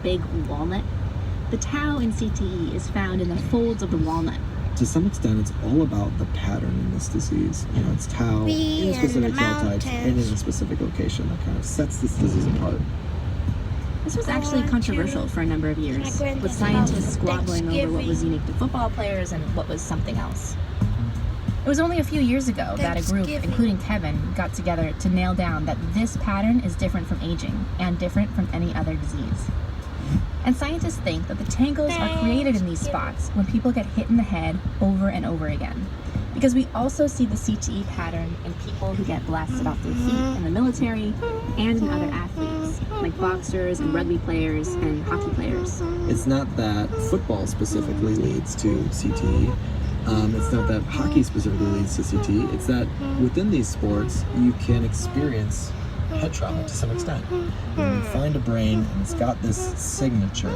big walnut. The tau in CTE is found in the folds of the walnut. To some extent, it's all about the pattern in this disease. You know, it's tau in specific cell types and in a specific location that kind of sets this disease apart. This was actually controversial for a number of years, with scientists squabbling over what was unique to football players and what was something else. It was only a few years ago that a group, including Kevin, got together to nail down that this pattern is different from aging and different from any other disease. And scientists think that the tangles are created in these spots when people get hit in the head over and over again. Because we also see the CTE pattern in people who get blasted off their feet in the military and in other athletes, like boxers and rugby players and hockey players. It's not that football specifically leads to CTE. It's not that hockey specifically leads to CTE. It's that within these sports, you can experience head trauma to some extent. When we find a brain and it's got this signature,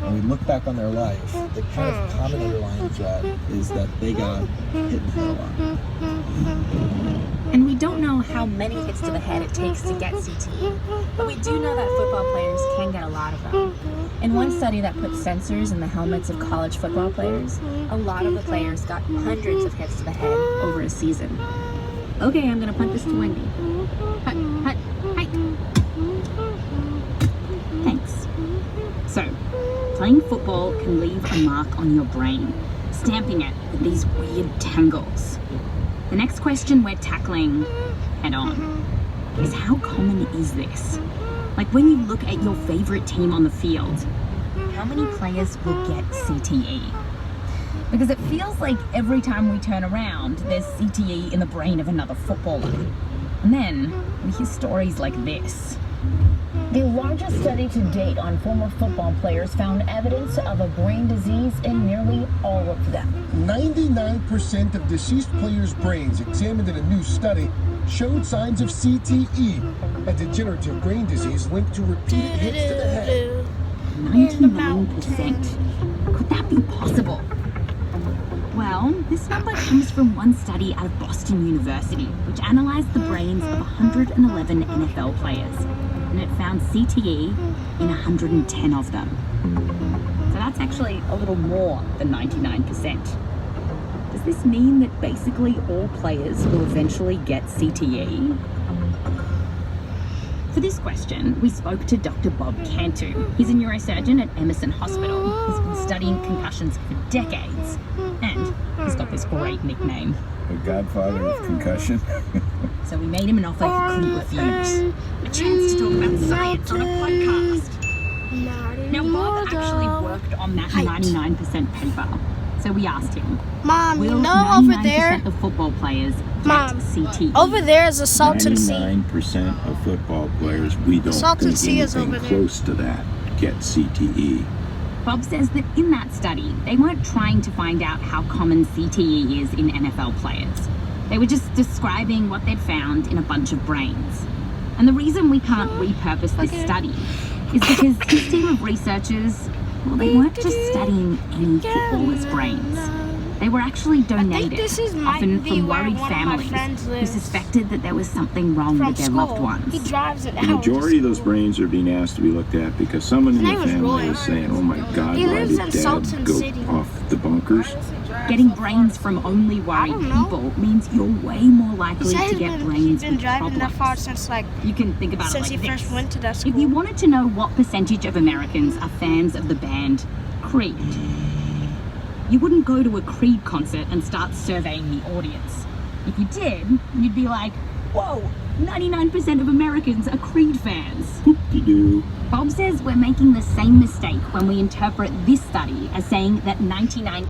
and we look back on their life, the kind of common underlying thread is that they got hit in the head a lot. And we don't know how many hits to the head it takes to get CTE, but we do know that football players can get a lot of them. In one study that put sensors in the helmets of college football players, a lot of the players got hundreds of hits to the head over a season. Okay, I'm gonna punt this to Wendy. Hut, hut, hike. Thanks. So, playing football can leave a mark on your brain, stamping it with these weird tangles. The next question we're tackling head on is, how common is this? Like, when you look at your favorite team on the field, how many players will get CTE? Because it feels like every time we turn around, there's CTE in the brain of another footballer. And then we hear stories like this. The largest study to date on former football players found evidence of a brain disease in nearly all of them. 99% of deceased players' brains examined in a new study showed signs of CTE, a degenerative brain disease linked to repeated hits to the head. 99%. Could that be possible? Well, this number comes from one study out of Boston University, which analysed the brains of 111 NFL players, and it found CTE in 110 of them. So that's actually a little more than 99%. Does this mean that basically all players will eventually get CTE? For this question, we spoke to Dr. Bob Cantu. He's a neurosurgeon at Emerson Hospital. He's been studying concussions for decades, and he's got this great nickname, The Godfather of Concussion. So we made him an offer he couldn't refuse. A chance to talk about science on a podcast. Now, Bob actually worked on that 99% paper. So we asked him, Mom, will you know over there, 99% of football players get Mom, CTE? over there is a Salton Sea. 99% of football players, we don't Salton think Sea is anything over there. close to that get CTE. Bob says that in that study, they weren't trying to find out how common CTE is in NFL players. They were just describing what they'd found in a bunch of brains. And the reason we can't repurpose this study is because this team of researchers, well, they weren't just studying any footballers' brains. They were actually donated, often from worried families who suspected that there was something wrong with their loved ones. He drives it The out. majority of those brains are being asked to be looked at because someone in the family is saying, oh my God, He why lives did in Dad Salton go City. off the bunkers? Getting brains from only worried people means you're way more likely to get brains he's been with driving that far problems. since like You can think about it since like he this. first went to that If you school. wanted to know what percentage of Americans are fans of the band Creed, you wouldn't go to a Creed concert and start surveying the audience. If you did, you'd be like, whoa, 99% of Americans are Creed fans. Whoop-de-doo. Bob says we're making the same mistake when we interpret this study as saying that 99